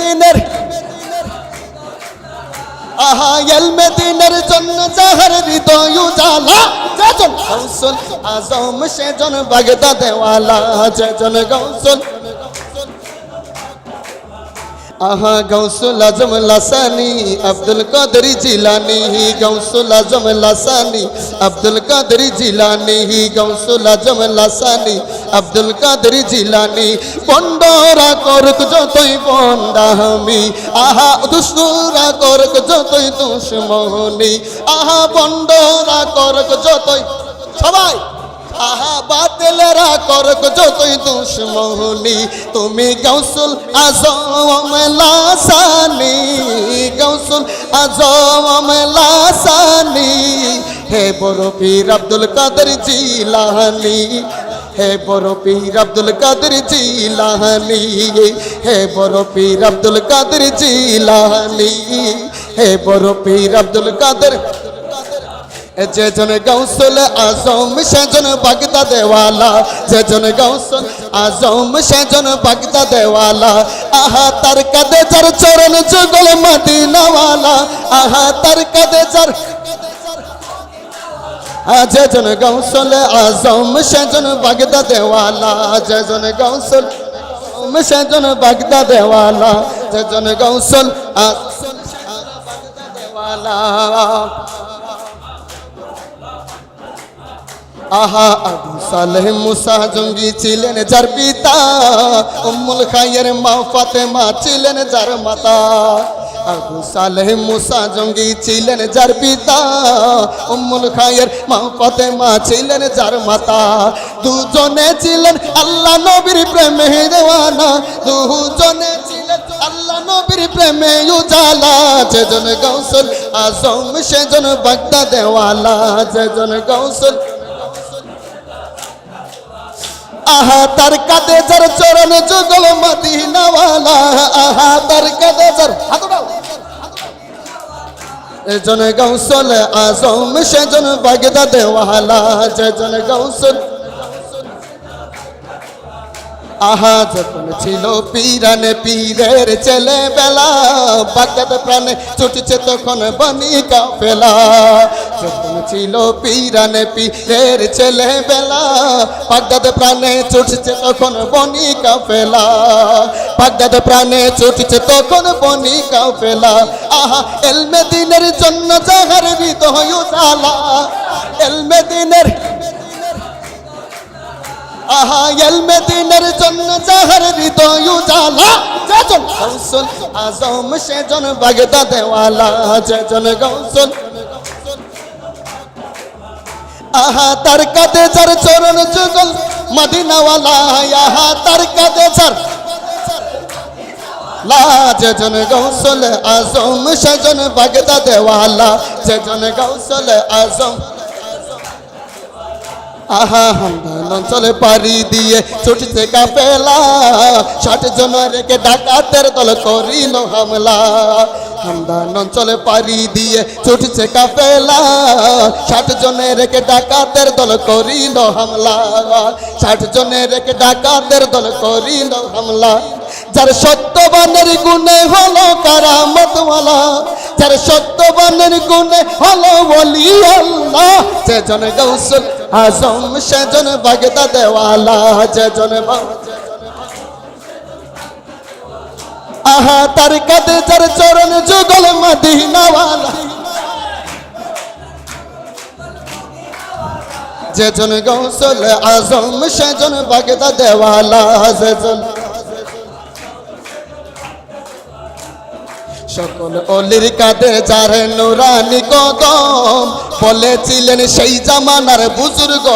দিনের আহা এলমে দিনের জন্য যাহার হৃদয় উজালা যেজন গৌসুল আজম সেজন বাগদাদেওয়ালা যেজন গৌসুল আহা গৌসুল আজম লাসানি আব্দুল কাদের জিলানি গৌসুল আজম লাসানি আব্দুল কাদের জিলানি গৌসুল আজম লাসানি আব্দুল কাদের জিলানি বন্ডরা করুক যতই বন্দামি আহা দুষ্টরা করুক যতই দুশ্মনি আহা বন্ডরা করুক যতই সবাই আহা বাতিলরা করুক যতই দুশ্মনি তুমি গৌসুল আজম লাসানি গৌসুল আজম লাসানি হে বড় পীর আব্দুল কাদের জিলানি হে বড় পীর আব্দুল কাদের জিলানি হে বড় পীর আব্দুল কাদের জিলানি হে বড় পীর আব্দুল কাদের যেজন গৌসুল আজম সেজন বাগদাদেওয়ালা যেজন গৌসুল আজম সেজন বাগদাদেওয়ালা আহা তার কাঁধে যার চরণ যুগল মদিনাওয়ালা আহা তার কাঁধে যার যেজন গৌসুল আজম সেজন বাগদাদেওয়ালা যেজন গৌসুল সেজন বাগদাদেওয়ালা যেজন গৌসুল বাগদাদেওয়ালা আহা আবু সালেহ মুসা জঙ্গি ছিলেন যার পিতা উম্মুল খায়ের মা ফাতেমা ছিলেন যার মাতা আবু সালেহ মুসা জঙ্গি ছিলেন যার পিতা উম্মুল খায়ের মা ফাতেমা ছিলেন যার মাতা দুজনে ছিলেন আল্লাহ নবীর প্রেমে দেওয়ানা দুজনে ছিলেন আল্লাহ নবীর প্রেমে উজালা যেজন গৌসুল আজম সেজন বাগদাদেওয়ালা যেজন গৌসুল আহা তার কাঁধে যার চরণ যুগল মদিনাওয়ালা আহা তার কাঁধে যার যেজন গৌসুল আজম সেজন বাগদাদেওয়ালা যেজন গৌসুল আহা যখন ছিল পীরানে পীরের ছেলে বেলা বাগদাদ প্রাণে ছুটছে তখন বনি কাফেলা যখন ছিল পীরানে পীরের ছেলে বেলা বাগদাদ প্রাণে ছুটছে তখন বনি কাফেলা বাগদাদ প্রাণে ছুটছে তখন বনি কাফেলা আহা এলমে দিনের জন্য যাহার হৃদয় উজালা এলমে দিনের আহা এলমে দিনের জন্য যাহার হৃদয় উজালা যেজন গৌসুল আজম সেজন বাগদাদেওয়ালা যেজন গৌসুল আহা তার কাঁধে যার চরণ যুগল মদিনাওয়ালা আহা তার কাঁধে যার লা যেজন গৌসুল আজম সেজন বাগদাদেওয়ালা যেজন গৌসুল আজম আহা হামদান অঞ্চলে পাড়ি দিয়ে ছুটছে কাফেলা ৬০ জন রেখে ডাকাতের দল করিল হামলা হামদান অঞ্চলে পাড়ি দিয়ে ছুটছে কাফেলা ৬০ জন রেখে ডাকাতের দল করিল হামলা ৬০ জন রেখে ডাকাতের দল করিল হামলা যার সত্যবানের গুণে হলো কারামতওয়ালা যার সত্যবানের গুণে হলো ওলি আল্লাহ যেজন গৌসুল আজম সেজন বাগদাদেওয়ালা যেজন আহা তার কাঁধে যার চরণ যুগল মদিনাওয়ালা যেজন গৌসুল আজম সেজন বাগদাদেওয়ালা যেজন সকল অলির কাঁধে যার নুরানি কদম বলেছিলেন সেই জামানার বুজুর্গ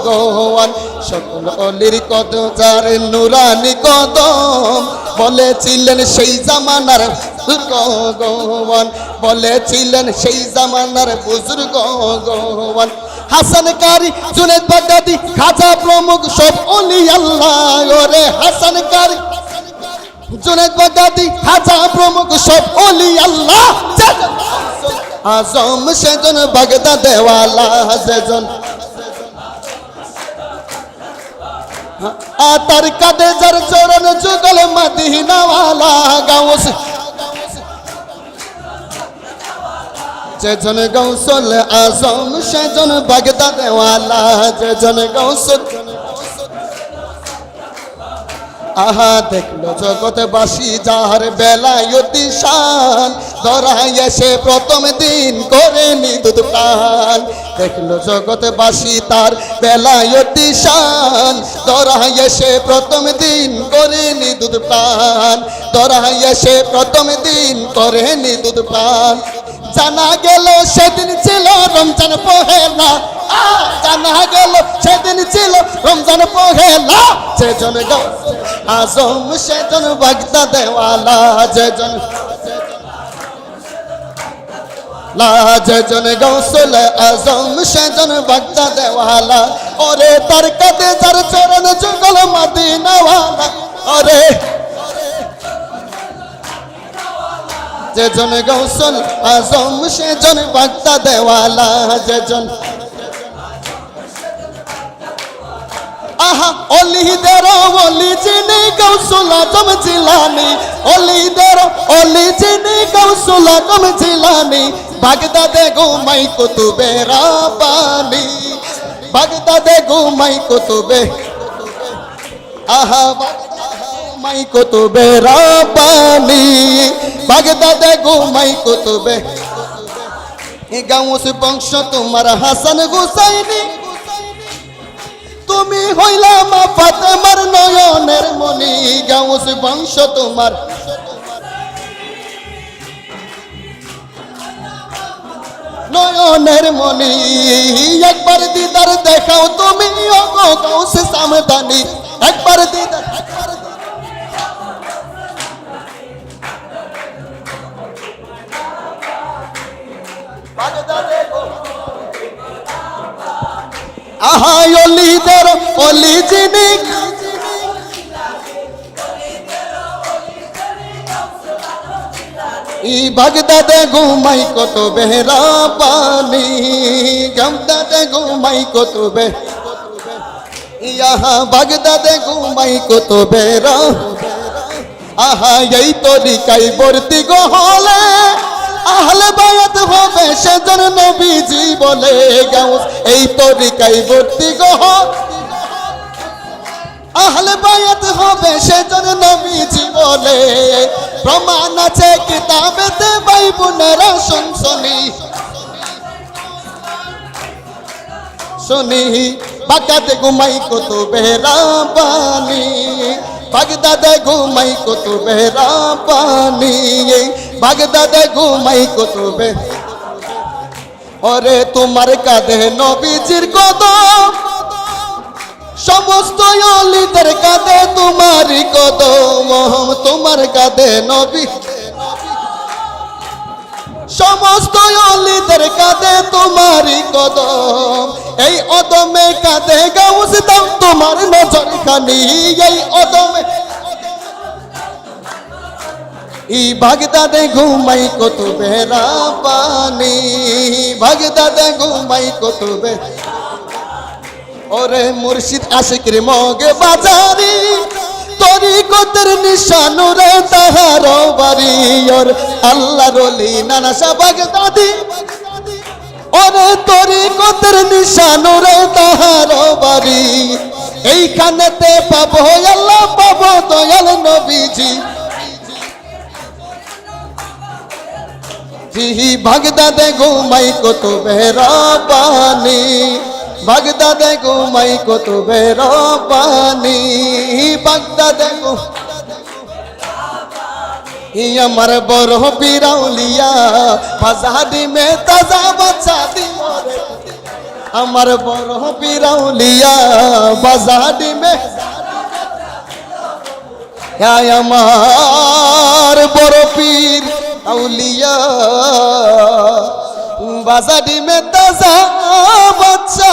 গোয়ান সকল অলির কদম যার নুরানি কদম বলেছিলেন সেই জামানার গোয়ান বলেছিলেন সেই জামানার বুজুর্গ গোয়ান হাসান কারি জুনেদ বাগদাদি খাজা প্রমুখ সব অলি আল্লাহ ওরে হাসান কারি জুনেদ বাগদাদি খাজা প্রমুখ সব অলি আল্লাহ আজম সেজন বাগদাদেওয়ালা যেজন তার কাঁধে যার চরণ যুগল মদিনাওয়ালা গাউস যেজন গৌসুল আজম সেজন বাগদাদওয়ালা যেজন গৌসুল আহা দেখলো জগৎবাসী যার বেলায়তি শান ধরায় এসে প্রথম দিন করে নিদুদ প্রাণ দেখলো জগৎবাসী তার বেলায়তি শান ধরায় এসে প্রথম দিন করে নিদুদ প্রাণ ধরায় এসে প্রথম দিন করে নিদুদ প্রাণ জানা গেল সেদিন ছিল রমজান পহেলা জানা গেল সেদিন ছিল রমজান পহেলা যেজন গৌসুল আজম সেজন বাগদাদওয়ালা যেজন যেজন গৌসুল আজম সেজন বাগদাদওয়ালা ওরে তার কাঁধে যার চরণ যুগল মদিনাওয়ালা ওরে যেজন গৌসুল আজম সেজন বাগদাদওয়ালা যেজন আহা অলিদের অলি যিনি গৌসুল আজম জিলানি অলিদের অলি যিনি গৌসুল আজম জিলানি বাগদাদে ঘুমাই কুতুবে রাব্বানি বাগদাদে ঘুমাই কুতুবে আহা ঘুমাই কুতুবে রাব্বানি বাগদাদে ঘুমাই কুতুবে গাউস বংশ তোমার হাসান হুসাইনি তুমি হইলা মা ফাতেমার নয়নের মনি গাউস বংশ তোমার নয়নের মনি একবার দিদার দেখাও তুমি ওগো গাউস সামদানি একবার দিদার আহা অলিদের অলি যিনি ই বাগদাদে ঘুমাই কত বেহরা পানি বাগদাদে ঘুমাই কত বে ইহা বাগদাদে ঘুমাই কত বেহরা আহা এই তরিকাই ভর্তি গহলে আহলে বায়াত হবে সেজন নবীজি বলে গাউস এই তরিকাই ভর্তি গহল আহলে বায়াত হবে সেজন নবীজি বলে প্রমাণ আছে কিতাবেতে ভাই বোনেরা শুনি শুনি বাগদাদে ঘুমাই কত বেহরা পানি বাগদাদে ঘুমাই কত বেহরা পানি বাগদাদে ঘুমাই কত বে ওরে তোমার কাঁধে নবীজির কদম সমস্ত অলিদের কাঁধে তোমারই কদম তোমার কাঁধে নবী সমস্ত অলিদের কাঁধে তোমারই কদম এই অদমে কাঁধে গাউস দাও তোমার নজর খানি এই অদমে ই বাগদাদে ঘুমাই কত বেহরা পানি বাগদাদে ঘুমাই কত বে ওরে মুর্শিদ আশিকের মগে বাজারি তরিকতের নিশানুরে তাহার বাড়ি ওর আল্লাহর ওলি নানা শাহ বাগদাদি ওরে তরিকতের নিশানুরে তাহার বাড়ি এইখানেতে পাবো আল্লাহ পাবো দয়াল নবীজি বাগদাদে ঘুমাই কত বেহরা পানি বাগদাদে ঘুমাই কত বেহরা পানি বাগদাদে আমার বড় পিরাউলিয়া বাজারি মে তাজা বাচ্চা দি আমার বড় পিরাউলিয়া বাজারি মে আমার বড় পীর আউলিয়া বাজারি মে তাজা বাচ্চা